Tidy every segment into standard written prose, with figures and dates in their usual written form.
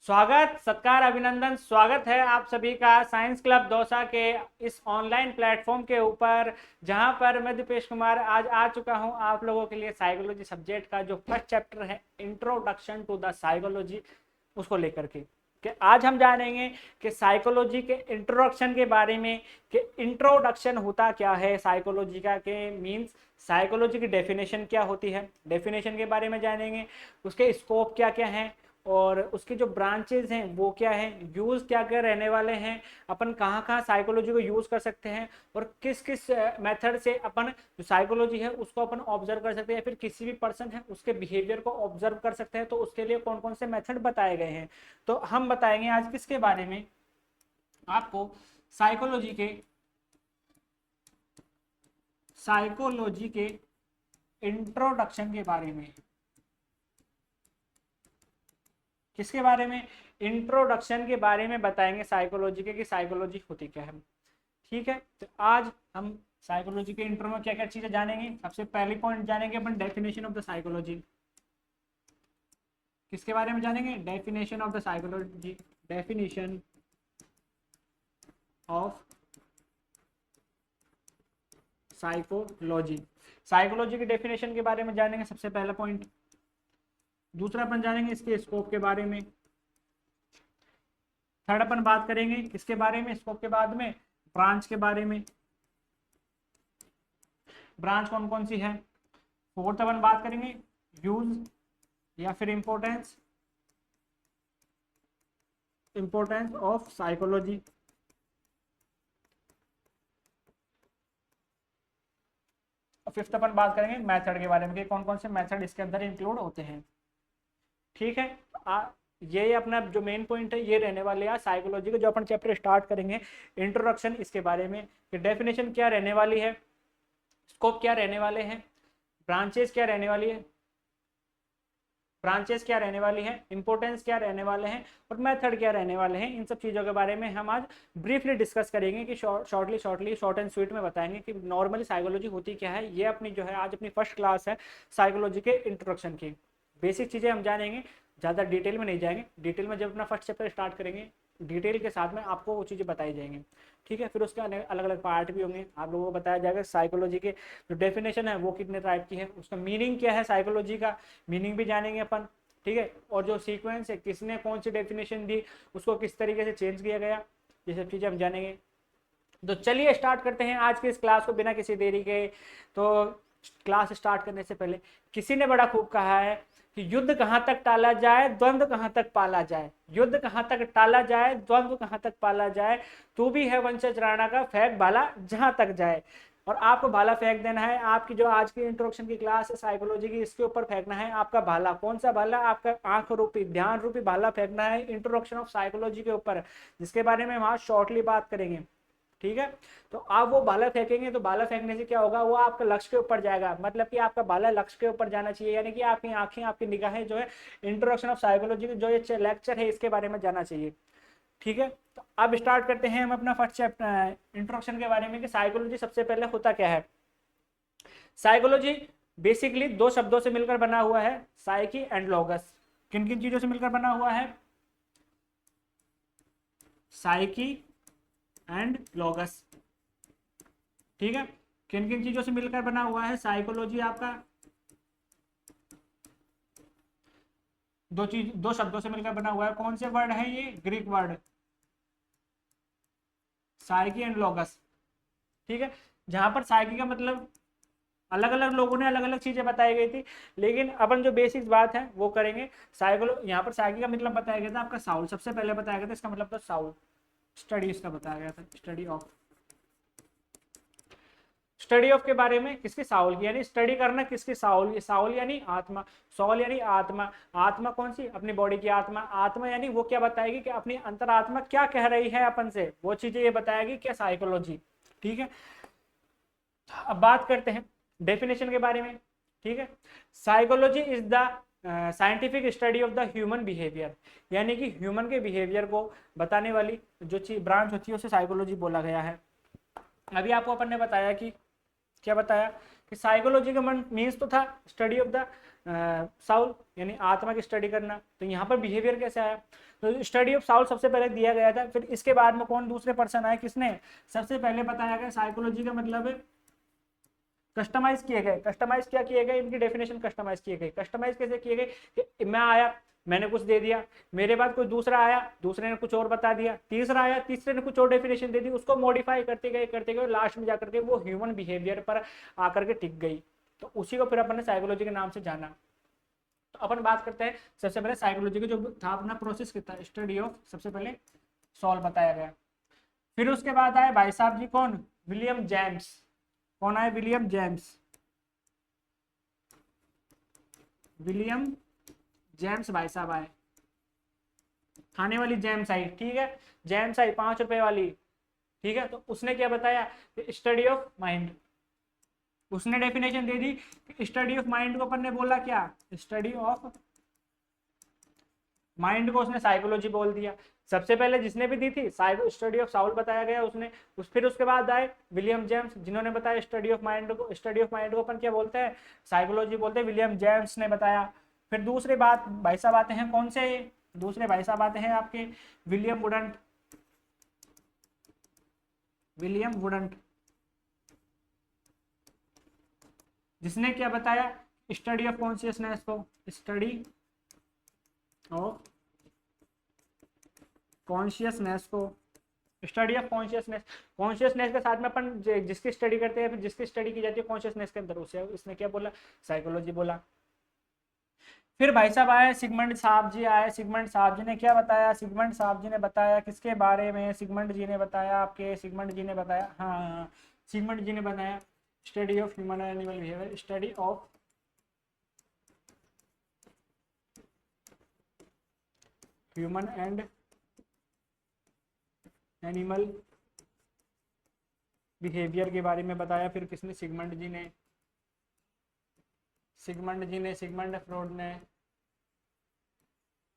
स्वागत सत्कार अभिनंदन स्वागत है आप सभी का साइंस क्लब दौसा के इस ऑनलाइन प्लेटफॉर्म के ऊपर, जहां पर मैं दीपेश कुमार आज आ चुका हूं आप लोगों के लिए साइकोलॉजी सब्जेक्ट का जो फर्स्ट चैप्टर है इंट्रोडक्शन टू द साइकोलॉजी उसको लेकर के कि आज हम जानेंगे कि साइकोलॉजी के इंट्रोडक्शन के बारे में कि इंट्रोडक्शन होता क्या है साइकोलॉजी का, के मींस साइकोलॉजी की डेफिनेशन क्या होती है, डेफिनेशन के बारे में जानेंगे, उसके स्कोप क्या क्या हैं और उसके जो ब्रांचेज हैं वो क्या है, यूज क्या क्या रहने वाले हैं, अपन कहाँ कहाँ साइकोलॉजी को यूज कर सकते हैं और किस किस मेथड से अपन जो साइकोलॉजी है उसको अपन ऑब्जर्व कर सकते हैं, फिर किसी भी पर्सन है उसके बिहेवियर को ऑब्जर्व कर सकते हैं तो उसके लिए कौन कौन से मेथड बताए गए हैं। तो हम बताएंगे आज किसके बारे में आपको, साइकोलॉजी के इंट्रोडक्शन के बारे में। किसके बारे में? इंट्रोडक्शन के बारे में बताएंगे साइकोलॉजी के कि साइकोलॉजी होती क्या है। ठीक है, तो आज हम साइकोलॉजी के इंट्रो में क्या क्या चीजें जानेंगे। सबसे पहली पॉइंट जानेंगे अपन डेफिनेशन ऑफ द साइकोलॉजी। किसके बारे में जानेंगे? Definition of the psychology, definition of psychology, psychology की डेफिनेशन के बारे में जानेंगे सबसे पहला पॉइंट। दूसरा अपन जानेंगे इसके स्कोप के बारे में। थर्ड अपन बात करेंगे किसके बारे में स्कोप के बाद में? ब्रांच के बारे में, ब्रांच कौन कौन सी है। फोर्थ अपन बात करेंगे यूज या फिर इंपॉर्टेंस ऑफ साइकोलॉजी। फिफ्थ अपन बात करेंगे मेथड के बारे में कि कौन कौन से मेथड इसके अंदर इंक्लूड होते हैं। ठीक है, ये अपना जो मेन पॉइंट है ये रहने वाले हैं साइकोलॉजी का। जो अपन चैप्टर स्टार्ट करेंगे इंट्रोडक्शन, इसके बारे में कि डेफिनेशन क्या रहने वाली है, स्कोप क्या रहने वाले हैं, ब्रांचेस क्या रहने वाली है, ब्रांचेस क्या रहने वाली है, इंपॉर्टेंस क्या रहने वाले हैं और मेथड क्या रहने वाले हैं। इन सब चीज़ों के बारे में हम आज ब्रीफली डिस्कस करेंगे कि शॉर्ट एंड स्वीट में बताएंगे कि नॉर्मली साइकोलॉजी होती क्या है। ये अपनी जो है आज अपनी फर्स्ट क्लास है साइकोलॉजी के इंट्रोडक्शन की। बेसिक चीज़ें हम जानेंगे, ज़्यादा डिटेल में नहीं जाएंगे। डिटेल में जब अपना फर्स्ट चैप्टर स्टार्ट करेंगे डिटेल के साथ में आपको वो चीज़ें बताई जाएंगी। ठीक है, फिर उसके अलग अलग पार्ट भी होंगे, आप लोगों को बताया जाएगा साइकोलॉजी के जो डेफिनेशन है वो कितने टाइप की है, उसका मीनिंग क्या है, साइकोलॉजी का मीनिंग भी जानेंगे अपन। ठीक है, और जो सीक्वेंस है किसने कौन सी डेफिनेशन दी उसको किस तरीके से चेंज किया गया, ये सब चीज़ें हम जानेंगे। तो चलिए स्टार्ट करते हैं आज की इस क्लास को बिना किसी देरी के। तो क्लास स्टार्ट करने से पहले किसी ने बड़ा खूब कहा है कि युद्ध कहाँ तक टाला जाए, द्वंद्व कहाँ तक पाला जाए। युद्ध कहाँ तक टाला जाए, द्वंद्व कहाँ तक पाला जाए, तू भी है वंशज राणा का, फेंक भाला जहां तक जाए। और आपको भाला फेंक देना है। आपकी जो आज की इंट्रोडक्शन की क्लास है साइकोलॉजी की, इसके ऊपर फेंकना है आपका भाला। कौन सा भाला? आपका आंख रूपी, ध्यान रूपी भाला फेंकना है इंट्रोडक्शन ऑफ साइकोलॉजी के ऊपर, जिसके बारे में हम आज शॉर्टली बात करेंगे। ठीक है, तो आप वो भाला फेंकेंगे तो भाला फेंकने से क्या होगा, वो आपका लक्ष्य के ऊपर जाएगा। मतलब कि आपका भाला लक्ष्य के ऊपर जाना चाहिए, यानी कि आपकी आंखें, आपकी निगाहें जो है इंट्रोडक्शन ऑफ साइकोलॉजी जो ये लेक्चर है इसके बारे में जाना चाहिए। ठीक है, तो अब स्टार्ट करते हैं हम अपना फर्स्ट चैप्टर इंट्रोडक्शन के बारे में कि साइकोलॉजी सबसे पहले होता क्या है। साइकोलॉजी बेसिकली दो शब्दों से मिलकर बना हुआ है, साइकी एंड लॉगस। किन किन चीजों से मिलकर बना हुआ है? Psyche and logos. ठीक है, किन किन चीजों से मिलकर बना हुआ है साइकोलॉजी आपका? दो शब्दों से मिलकर बना हुआ है। कौन से वर्ड है ये? Greek word psyche and logos. ठीक है, जहां पर साइकी का मतलब अलग अलग लोगों ने अलग अलग चीजें बताई गई थी, लेकिन अपन जो बेसिक बात है वो करेंगे। यहाँ पर साइकी का मतलब बताया गया था आपका साउल, सबसे पहले बताया गया था। इसका मतलब था साउल, स्टडी इसका बताया गया था, स्टडी ऑफ के बारे में। किसके? साउल की, यानी स्टडी करना किसके? साउल। ये साउल यानी आत्मा, सॉल यानी आत्मा। आत्मा कौन सी? अपनी बॉडी की आत्मा। आत्मा यानी वो क्या बताएगी कि अपनी अंतरात्मा क्या कह रही है अपन से, वो चीजें ये बताएगी क्या? साइकोलॉजी। ठीक है, अब बात करते हैं डेफिनेशन के बारे में। ठीक है, psychology is the scientific study of the human behaviour, यानी कि ह्यूमन के बिहेवियर को बताने वाली जो चीज ब्रांच होती है उसे साइकोलॉजी बोला गया है। अभी आपको अपन ने बताया कि क्या बताया कि साइकोलॉजी का मीन्स तो था स्टडी ऑफ द साउल, यानी आत्मा की स्टडी करना। तो यहाँ पर बिहेवियर कैसे आया, तो स्टडी ऑफ साउल सबसे पहले दिया गया था। फिर इसके बाद में कौन दूसरे पर्सन आए, किसने सबसे पहले बताया गया, साइकोलॉजी का मतलब है कस्टमाइज किए गए। कस्टमाइज क्या किए गए, इनकी डेफिनेशन कस्टमाइज किए गए। कस्टमाइज कैसे किए गए कि मैं आया, मैंने कुछ दे दिया, मेरे बाद कोई दूसरा आया, दूसरे ने कुछ और बता दिया, तीसरा आया, तीसरे ने कुछ और डेफिनेशन दे दी, उसको मॉडिफाई करते गए लास्ट में जाकर के वो ह्यूमन बिहेवियर पर आकर के टिक गई। तो उसी को फिर अपन ने साइकोलॉजी के नाम से जाना। तो अपन बात करते हैं सबसे पहले साइकोलॉजी का जो था अपना प्रोसेस कितना, स्टडी ऑफ सबसे पहले सॉल्व बताया गया। फिर उसके बाद आए भाई साहब जी, कौन, विलियम जेम्स। कौन आए, विलियम जेम्स। विलियम जेम्स भाई साहब आए, खाने वाली जेम्स आई, ठीक है, जेम्स आई 5 रुपए वाली, ठीक है। तो उसने क्या बताया, स्टडी ऑफ माइंड। उसने definition they the, study of mind को अपन ने बोला क्या, स्टडी ऑफ माइंड को उसने साइकोलॉजी बोल दिया। सबसे पहले जिसने भी दी थी स्टडी ऑफ साउल बताया गया उसने, फिर उसके बाद आए विलियम जेम्स जिन्होंने बताया स्टडी ऑफ माइंड को। स्टडी ऑफ माइंड को अपन क्या बोलते हैं, साइकोलॉजी बोलते हैं, विलियम जेम्स ने बताया। फिर दूसरी बात भाई साहब आते हैं, कौन से दूसरे भाई साहब आते हैं आपके, विलियम वुडंट। विलियम वुडंट जिसने क्या बताया, स्टडी ऑफ कॉन्शियसनेस को, स्टडी ऑफ कॉन्शियसनेस को, स्टडी ऑफ कॉन्शियसनेस। कॉन्शियसनेस के साथ में अपन जिसकी स्टडी करते हैं, फिर जिसकी स्टडी की जाती है कॉन्शियसनेस के अंदर, उसे इसने क्या बोला, साइकोलॉजी बोला। फिर भाई साहब आए सिगमंड साहब जी आए। सिगमंड साहब जी ने क्या बताया, सिगमंड साहब जी ने बताया किसके बारे में, सिगमंड जी ने बताया आपके, सिगमंड जी ने बताया, हाँ सिगमंड जी ने बताया study of human and animal behaviour, study of human and animal behaviour के बारे में बताया। फिर किसने, सिगमंड जी ने, सिगमंड फ्रॉइड ने।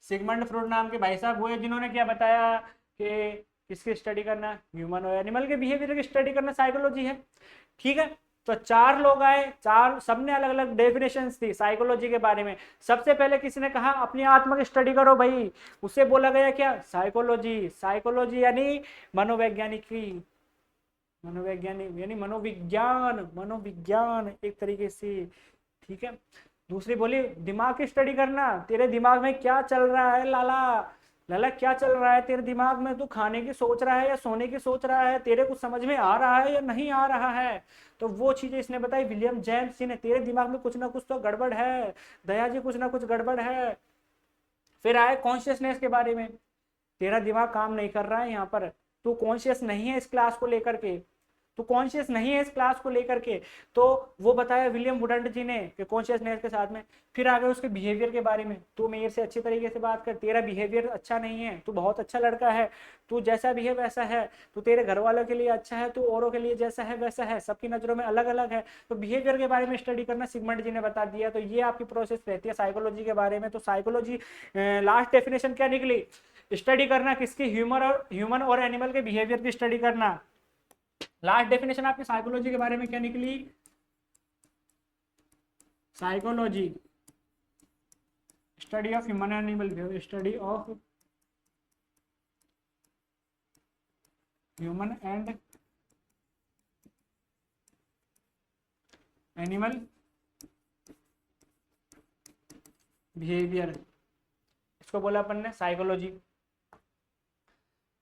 सिगमंड फ्रॉइड नाम के भाई साहब हुए जिन्होंने क्या बताया कि किसकी स्टडी करना, ह्यूमन और एनिमल के बिहेवियर की स्टडी करना साइकोलॉजी है, ठीक है। तो 4 लोग आए, 4 सबने अलग अलग डेफिनेशंस दी साइकोलॉजी के बारे में। सबसे पहले किसी ने कहा अपनी आत्मा की स्टडी करो भाई, उससे बोला गया क्या, साइकोलॉजी। साइकोलॉजी यानी मनोवैज्ञानिक की, मनोवैज्ञानिक यानी मनोविज्ञान, मनोविज्ञान एक तरीके से, ठीक है। दूसरी बोली दिमाग की स्टडी करना, तेरे दिमाग में क्या चल रहा है लाला, लाला क्या चल रहा है तेरे दिमाग में, तू खाने की सोच रहा है या सोने की सोच रहा है, तेरे कुछ समझ में आ रहा है या नहीं आ रहा है। तो वो चीजें इसने बताई विलियम जेम्स जी ने, तेरे दिमाग में कुछ ना कुछ तो गड़बड़ है दया जी, कुछ ना कुछ गड़बड़ है। फिर आए कॉन्शियसनेस के बारे में, तेरा दिमाग काम नहीं कर रहा है यहाँ पर, तू कॉन्शियस नहीं है इस क्लास को लेकर के, तो कॉन्शियस नहीं है इस क्लास को लेकर के। तो वो बताया विलियम वुडंट जी ने कि कॉन्शियसनेस के साथ में। फिर आ गए उसके बिहेवियर के बारे में, तू मेरे से अच्छी तरीके से बात कर, तेरा बिहेवियर अच्छा नहीं है, तू बहुत अच्छा लड़का है, तू जैसा भी है वैसा है, तू तेरे घर वालों के लिए अच्छा है, तू औरों के लिए जैसा है वैसा है, सबकी नजरों में अलग अलग है। तो बिहेवियर के बारे में स्टडी करना सिगमंड जी ने बता दिया। तो ये आपकी प्रोसेस रहती है साइकोलॉजी के बारे में। तो साइकोलॉजी लास्ट डेफिनेशन क्या निकली, स्टडी करना किसकी, ह्यूमन और एनिमल के बिहेवियर की स्टडी करना। लास्ट डेफिनेशन आपकी साइकोलॉजी के बारे में क्या निकली, psychology study of human animal behaviour, study of human and animal behaviour, इसको बोला अपन ने साइकोलॉजी।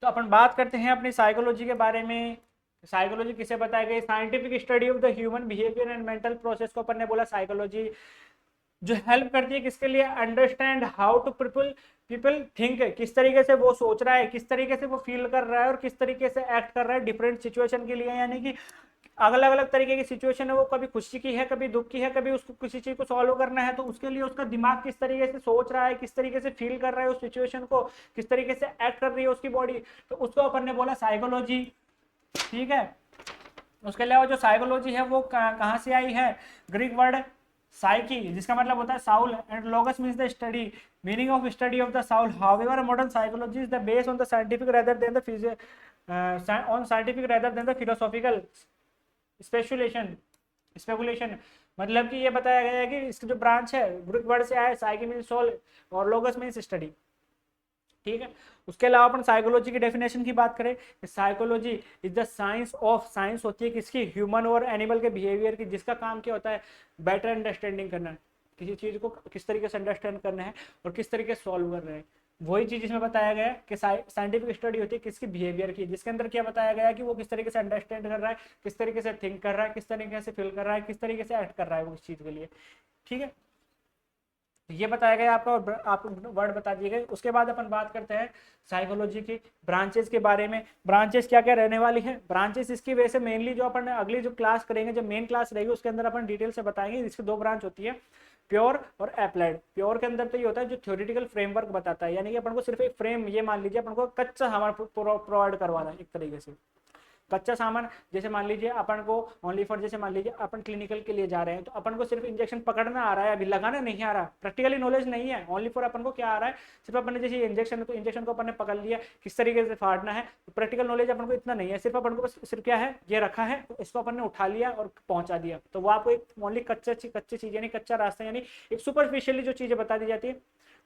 तो अपन बात करते हैं अपनी साइकोलॉजी के बारे में। साइकोलॉजी किसे बताया गया, scientific study of the human behaviour and mental process को अपन ने बोला साइकोलॉजी, जो हेल्प करती है किसके लिए, understand how to people think, किस तरीके से वो सोच रहा है, किस तरीके से वो फील कर रहा है और किस तरीके से एक्ट कर रहा है डिफरेंट सिचुएशन के लिए। यानी कि अलग अलग तरीके की सिचुएशन है, वो कभी खुशी की है, कभी दुख की है, कभी उसको किसी चीज को सॉल्व करना है, तो उसके लिए उसका दिमाग किस तरीके से सोच रहा है, किस तरीके से फील कर रहा है उस सिचुएशन को, किस तरीके से एक्ट कर रही है उसकी बॉडी, तो उसको अपन ने बोला साइकोलॉजी, ठीक है। उसके अलावा जो साइकोलॉजी है वो कहाँ से आई है, ग्रीक वर्ड साइकी, जिसका मतलब होता है Saul, and लोगस means the study, meaning of study of the Saul. However modern psychology is the base on the scientific rather than the on scientific rather than the philosophical speculation। मतलब कि ये बताया गया है कि इसकी जो ब्रांच है ग्रीक वर्ड से आया है, साइकी मीन सोल और लोगस मीन स्टडी। ठीक है, उसके अलावा अपन साइकोलॉजी की डेफिनेशन की बात करें, psychology is the science of, science होती है किसकी, ह्यूमन और एनिमल के बिहेवियर की, जिसका काम क्या होता है, बेटर अंडरस्टैंडिंग करना, किसी चीज को किस तरीके से अंडरस्टैंड करना है और किस तरीके से सॉल्व कर रहे हैं। वही चीज इसमें बताया गया है कि साइंटिफिक स्टडी होती है किसकी, बिहेवियर की, जिसके अंदर क्या बताया गया है कि वो किस तरीके से अंडरस्टैंड कर रहा है, किस तरीके से थिंक कर रहा है, किस तरीके से फील कर रहा है, किस तरीके से एक्ट कर रहा है वो इस चीज के लिए। ठीक है, ये बताया गया आपका, और आप वर्ड बता दिए गए। उसके बाद अपन बात करते हैं साइकोलॉजी की ब्रांचेस के बारे में। ब्रांचेस क्या क्या रहने वाली है, ब्रांचेस इसकी वजह से मेनली जो अपन अगली जो क्लास करेंगे, जब मेन क्लास रहेगी उसके अंदर अपन डिटेल से बताएंगे। इसकी दो ब्रांच होती है, प्योर और अप्लाइड। प्योर के अंदर तो ये होता है जो थ्योरेटिकल फ्रेमवर्क बताता है, यानी कि अपन को सिर्फ एक फ्रेम, ये मान लीजिए अपन को कच्चा सामान प्रोवाइड करवाना है एक तरीके से, कच्चा सामान। जैसे मान लीजिए अपन को ओनली फॉर, जैसे मान लीजिए अपन क्लिनिकल के लिए जा रहे हैं तो अपन को सिर्फ इंजेक्शन पकड़ना आ रहा है, अभी लगाना नहीं आ रहा, प्रैक्टिकली नॉलेज नहीं है। ओनली फॉर अपन को क्या आ रहा है, सिर्फ अपन ने जैसे इंजेक्शन है तो इंजेक्शन को अपन ने पकड़ लिया, किस तरीके से फाड़ना है, तो प्रैक्टिकल नॉलेज अपन को इतना नहीं है। सिर्फ अपन को बस सिर्फ क्या है, ये रखा है तो इसको अपन ने उठा लिया और पहुंचा दिया, तो वो आपको एक ओनली कच्ची चीज, यानी कच्चा रास्ता, यानी एक सुपरफिशियली जो चीजें बता दी जाती है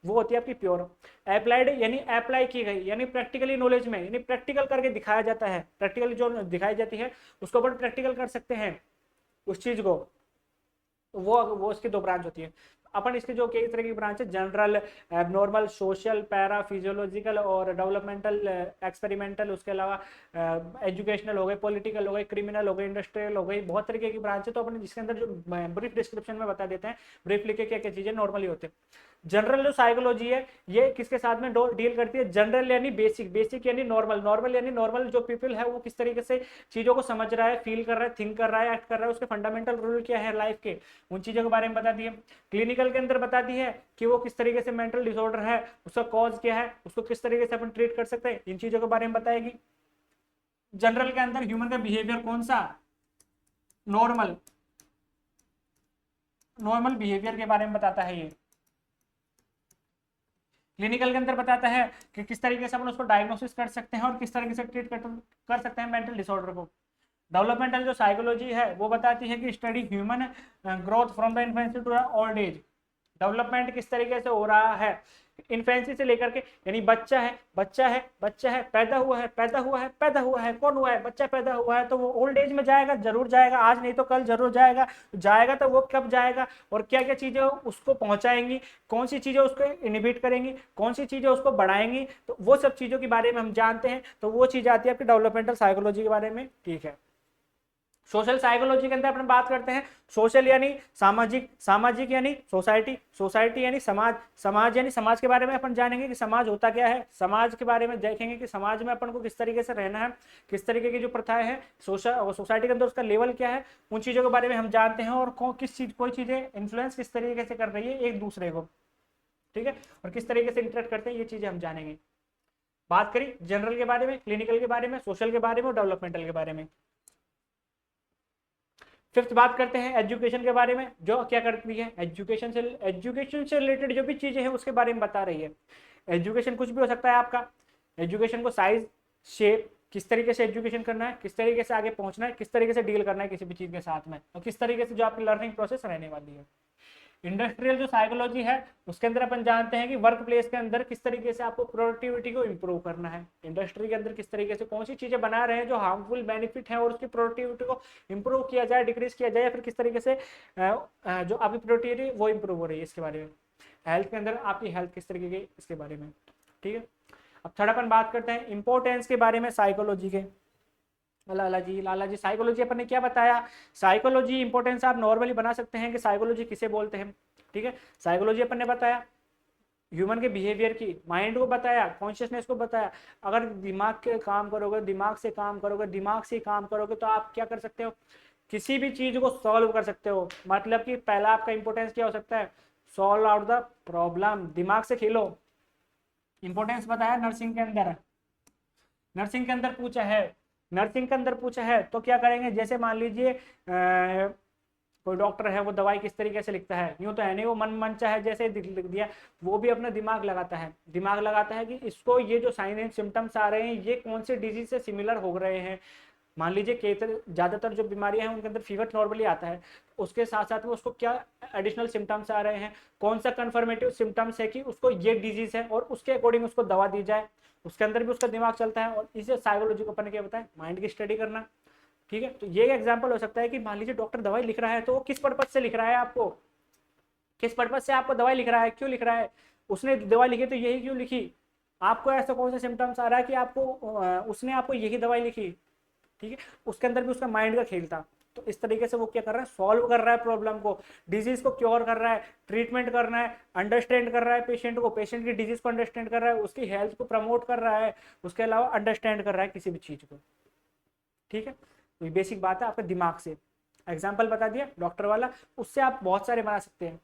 वो होती है आपकी प्योर। अप्लाइड यानी अप्लाई की गई, यानी प्रैक्टिकली नॉलेज में, यानी प्रैक्टिकल करके दिखाया जाता है, प्रैक्टिकली जो दिखाई जाती है उसको अपन प्रैक्टिकल कर सकते हैं उस चीज को, वो इसकी दो ब्रांच होती है। अपन इसके जो कई तरह की ब्रांच है, general, abnormal, social, para, physiological और डेवलपमेंटल, एक्सपेरिमेंटल, उसके अलावा एजुकेशनल हो गए, पॉलिटिकल हो गए, क्रिमिनल हो गए, इंडस्ट्रियल हो गई, बहुत तरीके की ब्रांच है। तो अपन जिसके अंदर जो ब्रीफ डिस्क्रिप्शन में बता देते हैं, ब्रीफ लिखे क्या क्या चीजें नॉर्मली होते हैं। जनरल जो साइकोलॉजी है ये किसके साथ में डील करती है, जनरल यानी बेसिक, बेसिक यानी नॉर्मल, नॉर्मल यानी नॉर्मल जो पीपल है वो किस तरीके से चीजों को समझ रहा है, फील कर रहा है, थिंक कर रहा है, एक्ट कर रहा है, उसके फंडामेंटल रूल क्या है लाइफ के, उन चीजों के बारे में बताती है। क्लिनिकल के अंदर बताती है कि वो किस तरीके से मेंटल डिसऑर्डर है, उसका कॉज क्या है, उसको किस तरीके से अपन ट्रीट कर सकते हैं, इन चीजों के बारे में बताएगी। जनरल के अंदर ह्यूमन का बिहेवियर कौन सा, नॉर्मल, नॉर्मल बिहेवियर के बारे में बताता है ये। क्लिनिकल के अंदर बताता है कि किस तरीके से अपन उसको डायग्नोसिस कर सकते हैं और किस तरीके से ट्रीट कर सकते हैं मेंटल डिसऑर्डर को। डेवलपमेंटल जो साइकोलॉजी है वो बताती है कि study human growth from the infancy to the old age, development किस तरीके से हो रहा है इन्फेंसी से लेकर के, यानी बच्चा है, बच्चा है, बच्चा है, पैदा हुआ है, पैदा हुआ है, पैदा हुआ है, कौन हुआ है, बच्चा पैदा हुआ है, तो वो ओल्ड एज में जाएगा, जरूर जाएगा, आज नहीं तो कल जरूर जाएगा, जाएगा तो वो कब जाएगा और क्या क्या चीजें उसको पहुंचाएंगी, कौन सी चीजें उसको इनिबिट करेंगी, कौन सी चीजें उसको बढ़ाएंगी, तो वो सब चीजों के बारे में हम जानते हैं। तो वो चीज आती है आपकी डेवलपमेंटल साइकोलॉजी के बारे में। ठीक है, सोशल साइकोलॉजी के अंदर अपन बात करते हैं, सोशल यानी सामाजिक, सामाजिक यानी सोसाइटी, सोसाइटी यानी समाज, समाज यानी समाज के बारे में अपन जानेंगे कि समाज होता क्या है, समाज के बारे में देखेंगे कि समाज में अपन को किस तरीके से रहना है, किस तरीके की जो प्रथाएं हैं सोसाइटी के अंदर उसका लेवल क्या है, उन चीजों के बारे में हम जानते हैं और किस चीज, कोई चीजें इन्फ्लुएंस किस तरीके से कर रही है एक दूसरे को, ठीक है, और किस तरीके से इंटरेक्ट करते हैं, ये चीजें हम जानेंगे। बात करी जनरल के बारे में, क्लिनिकल के बारे में, सोशल के बारे में और डेवलपमेंटल के बारे में। फिफ्थ बात करते हैं एजुकेशन के बारे में, जो क्या करती है, एजुकेशन से रिलेटेड जो भी चीजें हैं उसके बारे में बता रही है। एजुकेशन कुछ भी हो सकता है आपका, एजुकेशन को साइज, शेप, किस तरीके से एजुकेशन करना है, किस तरीके से आगे पहुंचना है, किस तरीके से डील करना है किसी भी चीज के साथ में, और किस तरीके से जो आपकी लर्निंग प्रोसेस रहने वाली है। इंडस्ट्रियल जो साइकोलॉजी है उसके अंदर अपन जानते हैं कि वर्क प्लेस के अंदर किस तरीके से आपको प्रोडक्टिविटी को इंप्रूव करना है, इंडस्ट्री के अंदर किस तरीके से कौन सी चीजें बना रहे हैं जो हार्मफुल बेनिफिट है और उसकी प्रोडक्टिविटी को इंप्रूव किया जाए, डिक्रीज किया जाए, या फिर किस तरीके से जो आपकी प्रोडक्टिविटी वो इंप्रूव हो रही है, इसके बारे में। हेल्थ के अंदर आपकी हेल्थ किस तरीके की, इसके बारे में। ठीक है, अब थर्ड अपन बात करते हैं इंपॉर्टेंस के बारे में साइकोलॉजी के। लाला जी साइकोलॉजी अपन ने क्या बताया, साइकोलॉजी इंपॉर्टेंस आप नॉर्मली बना सकते हैं कि साइकोलॉजी किसे बोलते हैं। ठीक है, साइकोलॉजी अपन ने बताया ह्यूमन के बिहेवियर की, माइंड को बताया, कॉन्शियसनेस को बताया। अगर दिमाग के काम करोगे, दिमाग से काम करोगे, दिमाग से काम करोगे तो आप क्या कर सकते हो, किसी भी चीज को सॉल्व कर सकते हो। मतलब कि पहला आपका इंपॉर्टेंस क्या हो सकता है, सॉल्व आउट द प्रॉब्लम, दिमाग से खेलो। इंपॉर्टेंस बताया नर्सिंग के अंदर, नर्सिंग के अंदर पूछा है, नर्सिंग के अंदर पूछा है तो क्या करेंगे, जैसे मान लीजिए कोई डॉक्टर है वो दवाई किस तरीके से लिखता है, यूं तो है नहीं वो मन चाहे जैसे लिख दिया, वो भी अपना दिमाग लगाता है, दिमाग लगाता है कि इसको ये जो साइन एंड सिम्टम्स आ रहे हैं ये कौन से डिजीज से सिमिलर हो रहे हैं, मान लीजिए कि ज़्यादातर जो बीमारियां हैं उनके अंदर फीवर नॉर्मली आता है, उसके साथ साथ में उसको क्या एडिशनल सिम्टम्स आ रहे हैं, कौन सा कन्फर्मेटिव सिम्टम्स है कि उसको ये डिजीज है और उसके अकॉर्डिंग उसको दवा दी जाए, उसके अंदर भी उसका दिमाग चलता है। और इसे साइकोलॉजी को अपन क्या बताएं, माइंड की स्टडी करना। ठीक है, तो ये एग्जाम्पल हो सकता है कि मान लीजिए डॉक्टर दवाई लिख रहा है तो वो किस पर्पज से लिख रहा है, आपको किस पर्पज से आपको दवाई लिख रहा है, क्यों लिख रहा है, उसने दवाई लिखी तो यही क्यों लिखी, आपको ऐसा कौन सा सिम्टम्स आ रहा है कि आपको उसने आपको यही दवाई लिखी। ठीक है, उसके अंदर भी उसका माइंड का खेल था। तो इस तरीके से वो क्या कर रहा है, सॉल्व कर रहा है प्रॉब्लम को, डिजीज को क्योर कर रहा है, ट्रीटमेंट करना है, अंडरस्टैंड कर रहा है पेशेंट को, पेशेंट की डिजीज को अंडरस्टैंड कर रहा है, उसकी हेल्थ को प्रमोट कर रहा है, उसके अलावा अंडरस्टैंड कर रहा है किसी भी चीज को। ठीक है, तो ये बेसिक बात है आपके दिमाग से। एग्जाम्पल बता दिया डॉक्टर वाला, उससे आप बहुत सारे बना सकते हैं।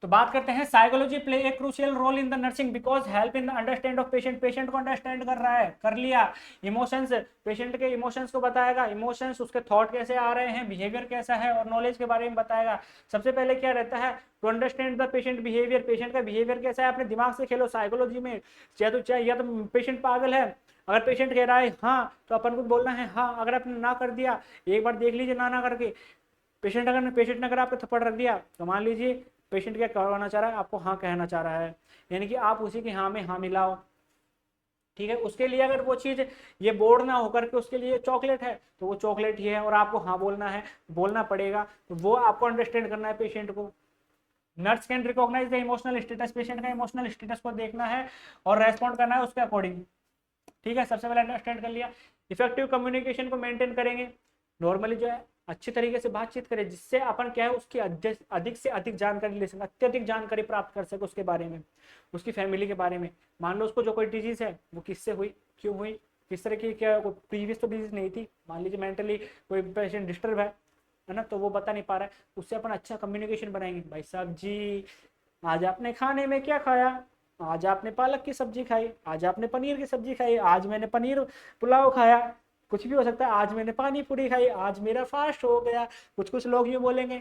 तो बात करते हैं psychology play a crucial role in the nursing because help in the understand of patient, patient को अंडरस्टैंड कर रहा है, कर लिया। इमोशंस, पेशेंट के इमोशंस को बताएगा, इमोशंस उसके थॉट कैसे आ रहे हैं, बिहेवियर कैसा है, और नॉलेज के बारे में बताएगा। सबसे पहले क्या रहता है, to understand the patient behaviour, patient का बिहेवियर कैसा है, अपने दिमाग से खेलो साइकोलॉजी में। या तो पेशेंट पागल है, अगर पेशेंट कह रहा है हाँ तो अपन को बोलना है हाँ, अगर आपने ना कर दिया, एक बार देख लीजिए ना करके, पेशेंट ने अगर आपको थप्पड़ रख दिया तो मान लीजिए पेशेंट क्या करवाना चाह रहा है, आपको हाँ कहना चाह रहा है, यानी कि आप उसी की हाँ में हाँ मिलाओ। ठीक है, उसके लिए अगर वो चीज ये बोर्ड ना होकर के उसके लिए चॉकलेट है तो वो चॉकलेट ही है और आपको हाँ बोलना है, बोलना पड़ेगा, तो वो आपको अंडरस्टैंड करना है पेशेंट को। Nurse can recognise the emotional status, patient का इमोशनल स्टेटस को देखना है और रेस्पॉन्ड करना है उसके अकॉर्डिंग। ठीक है, सबसे पहले अंडरस्टैंड कर लिया। इफेक्टिव कम्युनिकेशन को मेंटेन करेंगे, नॉर्मली जो है अच्छी तरीके से बातचीत करें जिससे अपन क्या है उसकी अधिक से अधिक जानकारी ले सकें, अत्यधिक जानकारी प्राप्त कर सके उसके बारे में, उसकी फैमिली के बारे में। मान लो उसको जो कोई डिजीज है वो किससे हुई, क्यों हुई, किस तरह की, क्या प्रीवियस तो डिजीज नहीं थी, मान लीजिए मेंटली कोई पेशेंट डिस्टर्ब है ना, तो वो बता नहीं पा रहा है, उससे अपन अच्छा कम्युनिकेशन बनाएंगे। भाई साहब जी, आज आपने खाने में क्या खाया, आज आपने पालक की सब्जी खाई, आज आपने पनीर की सब्जी खाई, आज मैंने पनीर पुलाव खाया, कुछ भी हो सकता है, आज मैंने पानी पूरी खाई, आज मेरा फास्ट हो गया, कुछ कुछ लोग ये बोलेंगे।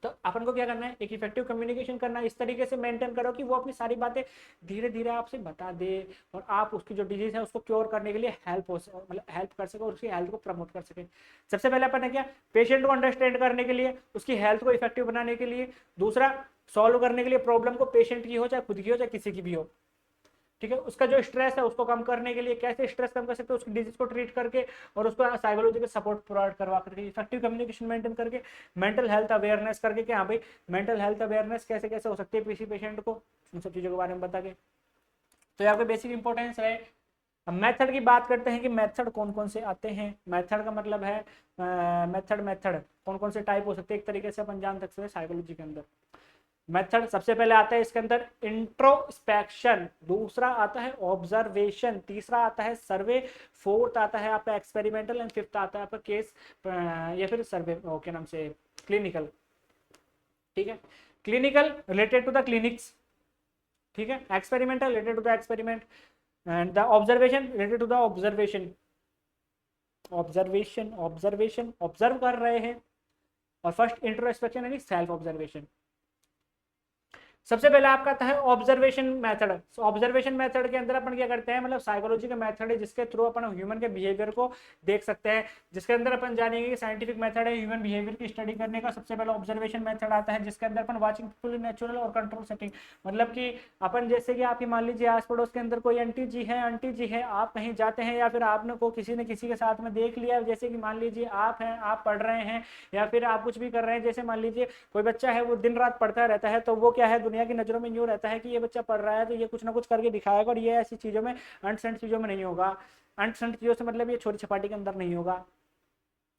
तो अपन को क्या करना है, एक इफेक्टिव कम्युनिकेशन करना है, इस तरीके से मेंटेन करो कि वो अपनी सारी बातें धीरे धीरे आपसे बता दे और आप उसकी जो डिजीज है उसको क्योर करने के लिए हेल्प हो मतलब हेल्प कर सके और उसकी हेल्थ को प्रमोट कर सके। सबसे पहले अपन ने क्या, पेशेंट को अंडरस्टैंड करने के लिए, उसकी हेल्थ को इफेक्टिव बनाने के लिए, दूसरा सॉल्व करने के लिए प्रॉब्लम को, पेशेंट की हो चाहे खुद की हो चाहे किसी की भी हो। ठीक है, उसका जो स्ट्रेस है उसको कम करने के लिए कैसे स्ट्रेस कम कर सकते हैं, उसकी डिजीज को ट्रीट करके और उसको साइकोलॉजिकल सपोर्ट प्रोवाइड करवा करके, इफेक्टिव कम्युनिकेशन मेंटेन करके, मेंटल हेल्थ अवेयरनेस करके कि हाँ भाई मेंटल हेल्थ अवेयरनेस कैसे कैसे हो सकती है किसी पेशेंट को, उन सब चीज़ों के बारे में बता के। तो यहाँ पे बेसिक इंपॉर्टेंस है। अब मेथड की बात करते हैं कि मेथड कौन कौन से आते हैं। मेथड का मतलब है मेथड कौन कौन से टाइप हो सकते हैं, एक तरीके से अपन जान सकते हैं साइकोलॉजी के अंदर। मेथड सबसे पहले आता है इसके अंदर इंट्रोस्पेक्शन, दूसरा आता है ऑब्जर्वेशन, तीसरा आता है सर्वे, फोर्थ आता है आपका एक्सपेरिमेंटल एंड फिफ्थ आता है आपका केस या फिर सर्वे के नाम से क्लिनिकल। ठीक है, clinical related to the clinics, ठीक है, experimental related to the experiment and the observation related to the observation. Observation observation observe कर रहे हैं, और फर्स्ट इंट्रोस्पेक्शन यानी सेल्फ ऑब्जर्वेशन। सबसे पहले आपका आता है ऑब्जर्वेशन मेथड। ऑब्जर्वेशन मेथड के अंदर अपन क्या करते हैं, मतलब साइकोलॉजी का मेथड है जिसके थ्रू अपन ह्यूमन के बिहेवियर को देख सकते हैं, जिसके अंदर अपन जानेंगे कि साइंटिफिक मेथड है ह्यूमन बिहेवियर की स्टडी करने का। सबसे पहले ऑब्जर्वेशन मेथड आता है जिसके अंदर अपन वाचिंग फुल नेचुरल और कंट्रोल सेटिंग, मतलब कि अपन जैसे कि आपकी मान लीजिए आस पड़ोस के अंदर कोई आंटी जी है, आप कहीं जाते हैं या फिर आपने को किसी ने किसी के साथ में देख लिया, जैसे कि मान लीजिए आप हैं, आप पढ़ रहे हैं या फिर आप कुछ भी कर रहे हैं, जैसे मान लीजिए कोई बच्चा है वो दिन रात पढ़ता रहता है, तो वो क्या है दुनिया की नजरों में यूं रहता है कि ये बच्चा पढ़ रहा है तो ये कुछ ना कुछ करके दिखाएगा, और ये ऐसी चीजों में अंट संट चीजों में नहीं होगा, अंट संट चीजों से मतलब ये छोटी छपाटी के अंदर नहीं होगा।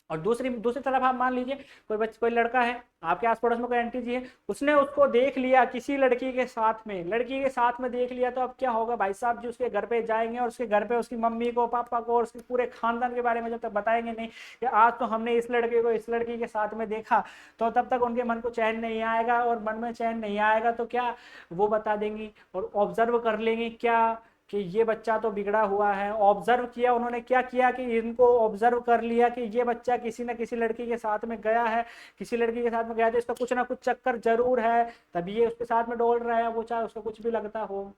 और दूसरी दूसरी तरफ आप मान लीजिए कोई लड़का है आपके आस पड़ोस में, कोई आंटी जी है, उसने उसको देख लिया किसी लड़की के साथ में देख लिया, तो अब क्या होगा भाई साहब जी, उसके घर पे जाएंगे और उसके घर पे उसकी मम्मी को, पापा को और उसके पूरे खानदान के बारे में जब तक बताएंगे नहीं कि आज तो हमने इस लड़के को इस लड़की के साथ में देखा, तो तब तक उनके मन को चैन नहीं आएगा, और मन में चैन नहीं आएगा तो क्या वो बता देंगी और ऑब्जर्व कर लेंगे क्या कि ये बच्चा तो बिगड़ा हुआ है। ऑब्जर्व किया उन्होंने, क्या किया कि इनको ऑब्जर्व कर लिया कि ये बच्चा किसी न किसी लड़की के साथ में गया है, किसी लड़की के साथ में गया तो इसका कुछ ना कुछ चक्कर जरूर है, तभी ये उसके साथ में डोल रहा है, वो चाहे उसका कुछ भी लगता हो,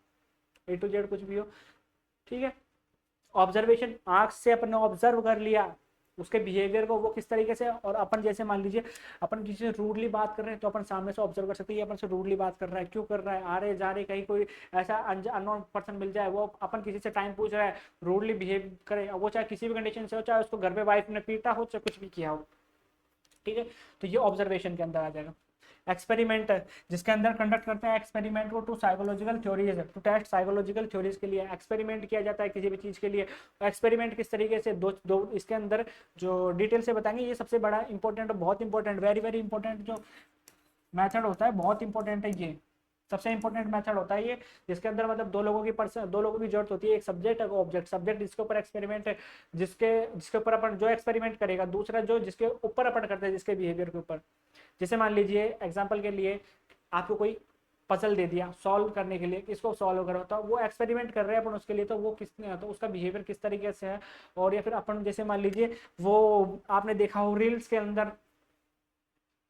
A to Z कुछ भी हो। ठीक है, ऑब्जर्वेशन, आंख से अपन ने ऑब्जर्व कर लिया उसके बिहेवियर को, वो किस तरीके से, और अपन जैसे मान लीजिए अपन किसी से रूडली बात कर रहे हैं तो अपन सामने से ऑब्जर्व कर सकते हैं ये अपन से रूडली बात कर रहा है, क्यों कर रहा है, आ रहे जा रहे कहीं कोई ऐसा अननोन पर्सन मिल जाए, वो अपन किसी से टाइम पूछ रहा है, रूडली बिहेव करे, वो चाहे किसी भी कंडीशन से हो, चाहे उसको घर पे वाइफ ने पीटा हो, चाहे कुछ भी किया हो, ठीक है। तो ये ऑब्जर्वेशन के अंदर आ जाएगा। एक्सपेरिमेंट, जिसके अंदर कंडक्ट करते हैं एक्सपेरिमेंट को to psychological theories, to test psychological theories के लिए एक्सपेरिमेंट किया जाता है किसी भी चीज के लिए। एक्सपेरिमेंट किस तरीके से, दो इसके अंदर जो डिटेल से बताएंगे, ये सबसे बड़ा इंपॉर्टेंट, बहुत इंपॉर्टेंट, वेरी वेरी इंपॉर्टेंट जो मेथड होता है, बहुत इंपॉर्टेंट है ये, सबसे इंपॉर्टेंट मेथड होता है ये, जिसके अंदर मतलब दो लोगों की जरूरत होती है, एक सब्जेक्ट एक ऑब्जेक्ट, सब्जेक्ट जिसके ऊपर एक्सपेरिमेंट है, जिसके जिसके ऊपर अपन जो एक्सपेरिमेंट करेगा, दूसरा जो जिसके ऊपर अपन करते हैं जिसके बिहेवियर के ऊपर। जैसे मान लीजिए एग्जाम्पल के लिए आपको कोई पजल दे दिया सॉल्व करने के लिए, किसको सॉल्व करो, तो वो एक्सपेरिमेंट कर रहे हैं अपन उसके लिए, तो वो किस, तो उसका बिहेवियर किस तरीके से है। और या फिर अपन जैसे मान लीजिए वो आपने देखा हो रील्स के अंदर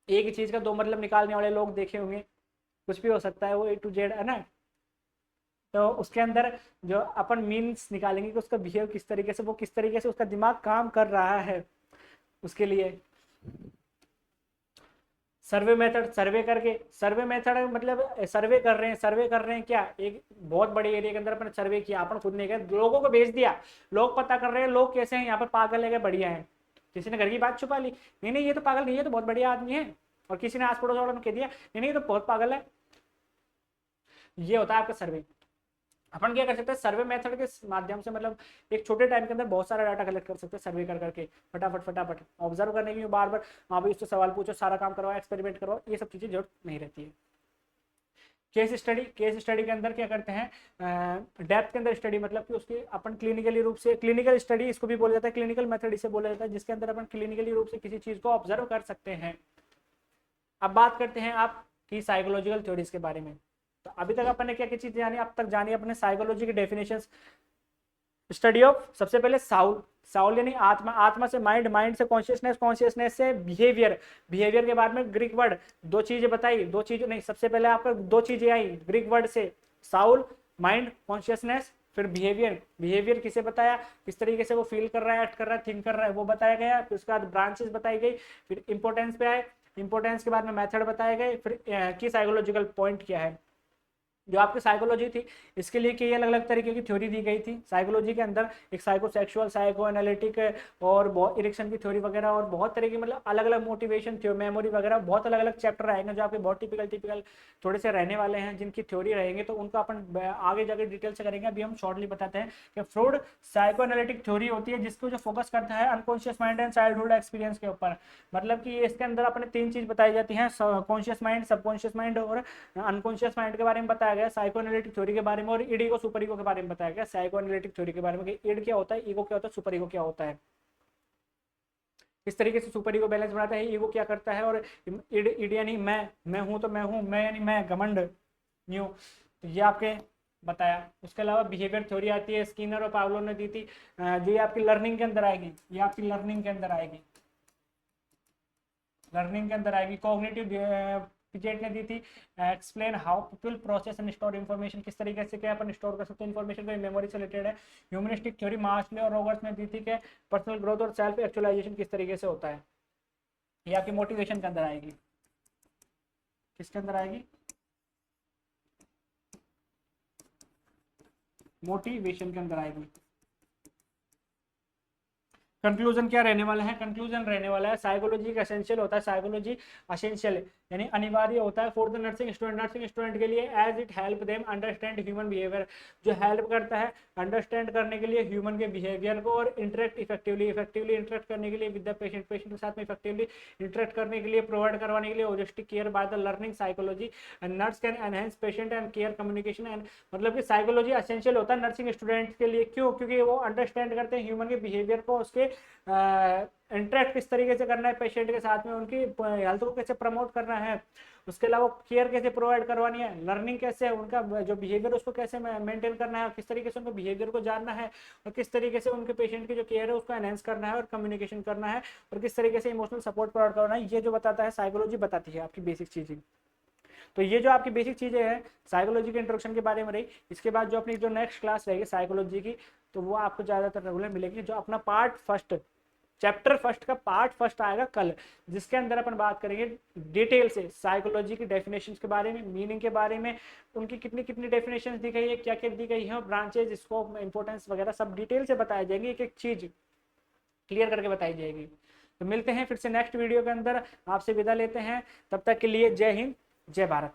एक ही चीज का दो मतलब निकालने वाले लोग देखे होंगे, कुछ भी हो सकता है, वो A to Z है ना, तो उसके अंदर जो अपन मीन्स निकालेंगे कि उसका बिहेव किस तरीके से, वो किस तरीके से उसका दिमाग काम कर रहा है उसके लिए। सर्वे मेथड, सर्वे करके, सर्वे मेथड मतलब सर्वे कर रहे हैं, सर्वे कर रहे हैं क्या, एक बहुत बड़े एरिया के अंदर अपन सर्वे किया, अपन खुद नहीं गए, लोगों को भेज दिया, लोग पता कर रहे हैं लोग कैसे हैं यहाँ पर, पागल है क्या बढ़िया है, किसी ने घर की बात छुपा ली, नहीं नहीं ये तो पागल नहीं है, तो बहुत बढ़िया आदमी है, और किसी ने आस पड़ोस वालों ने कह दिया नहीं नहीं ये तो बहुत पागल है। ये होता है आपका सर्वे। अपन क्या कर सकते हैं, सर्वे मेथड के माध्यम से मतलब एक छोटे टाइम के अंदर बहुत सारा डाटा कलेक्ट कर सकते हैं सर्वे कर करके, फटाफट फटाफट ऑब्जर्व करने की बार बार वहाँ भी उससे सवाल पूछो, सारा काम करवाओ, एक्सपेरिमेंट करवाओ, ये सब चीजें जरूरत नहीं रहती है। केस स्टडी, केस स्टडी के अंदर क्या करते हैं, डेप्थ के अंदर स्टडी, मतलब कि उसकी अपन क्लिनिकली रूप से, क्लिनिकल स्टडी इसको भी बोला जाता है, क्लिनिकल मेथड इसे बोला जाता है, जिसके अंदर अपन क्लिनिकली रूप से किसी चीज को ऑब्जर्व कर सकते हैं। अब बात करते हैं आप की साइकोलॉजिकल थ्योरीज के बारे में। तो अभी तक अपन ने क्या क्या चीज जानी, अब तक जानी अपने साइकोलॉजी की डेफिनेशंस। स्टडी ऑफ, सबसे पहले साउल, साउल यानी आत्मा, आत्मा से माइंड, माइंड से कॉन्शियसनेस, कॉन्शियसनेस से बिहेवियर, बिहेवियर के बाद में ग्रीक वर्ड, दो चीजें बताई, दो चीजें नहीं, सबसे पहले आपका दो चीजें आई ग्रीक वर्ड से, साउल माइंड कॉन्शियसनेस, फिर बिहेवियर, बिहेवियर किसे बताया, किस तरीके से वो फील कर रहा है, एक्ट कर रहा है, थिंक कर रहा है, वो बताया गया, फिर उसके बाद ब्रांचेस बताई गई, फिर इंपॉर्टेंस पे आए, इंपॉर्टेंस के बाद में मेथड बताए गए, फिर की साइकोलॉजिकल पॉइंट क्या है। जो आपकी साइकोलॉजी थी इसके लिए कई अलग अलग तरीके की थ्योरी दी गई थी साइकोलॉजी के अंदर, एक साइकोसेक्सुअल, साइको एनालिटिक और बहुत इरेक्शन की थ्योरी वगैरह, और बहुत तरह की मतलब अलग अलग मोटिवेशन थ्योरी, मेमोरी वगैरह, बहुत अलग अलग चैप्टर आएंगे जो आपके बहुत टिपिकल टिपिकल थोड़े से रहने वाले हैं, जिनकी थ्योरी रहेंगे, तो उनको अपन आगे जाकर डिटेल से करेंगे। अभी हम शॉर्टली बताते हैं कि फ्रॉड साइको एनालिटिक थ्योरी होती है जिसको जो फोकस करता है unconscious mind and childhood experience के ऊपर, मतलब कि इसके अंदर अपने तीन चीज बताई जाती हैं, कॉन्शियस माइंड, सबकॉन्शियस माइंड और अनकॉन्शियस माइंड के बारे में बताया गया, साइको एनालिटिक थ्योरी के बारे में, और ईडी को सुपर ईगो के बारे में बताया गया, साइको एनालिटिक थ्योरी के बारे में कि ईड क्या होता है, ईगो क्या होता है, सुपर ईगो क्या होता है, किस तरीके से सुपर ईगो बैलेंस बनाता है, ईगो क्या करता है, और ईड यानी मैं हूं तो मैं हूं, मैं यानी मैं घमंड न्यू, तो ये आपके बताया। उसके अलावा बिहेवियर थ्योरी आती है, स्किनर और पावलो ने दी थी, जो ये आपकी लर्निंग के अंदर आएगी, ये आपकी लर्निंग के अंदर आएगी, लर्निंग के अंदर आएगी। कॉग्निटिव पिजेट ने दी थी, explain how people process and store information, किस तरीके से क्या अपन स्टोर कर सकते हैं इन्फॉर्मेशन को, मेमोरी से रिलेटेड है। ह्यूमनिस्टिक थ्योरी मार्शले और रॉबर्ट्स ने दी थी कि पर्सनल ग्रोथ और सेल्फ एक्चुअलाइजेशन किस तरीके से होता है। ये आपकी मोटिवेशन के अंदर आएगी, किसके अंदर आएगी, मोटिवेशन के अंदर आएगी। कंक्लूजन क्या रहने वाला है, कंक्लूजन रहने वाला है साइकोलॉजी का एसेंशियल होता है, साइकोलॉजी एसेंशियल यानी अनिवार्य होता है for the nursing student, nursing student के लिए, as it help them understand human behaviour, जो हेल्प करता है अंडरस्टैंड करने के लिए ह्यूमन के बिहेवियर को, और इंटरेक्ट इफेक्टिवली, इफेक्टिवली इंटरेक्ट करने के लिए विद द पेशेंट, पेशेंट के साथ में इफेक्टिवली इंटरेक्ट करने के लिए, प्रोवाइड करवाने के लिए holistic care by the learning psychology, and nurse can enhance patient and care communication and, मतलब कि साइकोलॉजी एसेंशियल होता है नर्सिंग स्टूडेंट्स के लिए, क्यों, क्योंकि वो अंडरस्टैंड करते हैं ह्यूमन के बिहेवियर को, उसके इंटरेक्ट किस तरीके से करना है पेशेंट के साथ में, उनकी हेल्थ को कैसे प्रमोट करना है, उसके अलावा केयर कैसे प्रोवाइड करवानी है, लर्निंग कैसे है, उनका जो बिहेवियर उसको कैसे मेंटेन करना है, और किस तरीके से उनके बिहेवियर को जानना है, और किस तरीके से उनके पेशेंट की जो केयर है उसको एनहेंस करना है और कम्युनिकेशन करना है, और किस तरीके से इमोशनल सपोर्ट प्रोवाइड करना है, ये जो बताता है साइकोलॉजी बताती है आपकी बेसिक चीजें। तो ये जो आपकी बेसिक चीज़ें हैं साइकोलॉजी के इंट्रोडक्शन के बारे में रही। इसके बाद जो अपनी जो नेक्स्ट क्लास रहेगी साइकोलॉजी की, तो वो आपको ज़्यादातर रेगुलर मिलेगी। जो अपना पार्ट फर्स्ट चैप्टर फर्स्ट का पार्ट फर्स्ट आएगा कल, जिसके अंदर अपन बात करेंगे डिटेल से साइकोलॉजी की डेफिनेशंस के बारे में, मीनिंग के बारे में, उनकी कितनी कितनी डेफिनेशंस दी गई है, क्या क्या दी गई है, ब्रांचेज, स्कोप, इंपॉर्टेंस वगैरह सब डिटेल से बताया जाएंगे, एक एक चीज क्लियर करके बताई जाएगी। तो मिलते हैं फिर से नेक्स्ट वीडियो के अंदर, आपसे विदा लेते हैं, तब तक के लिए जय हिंद जय भारत।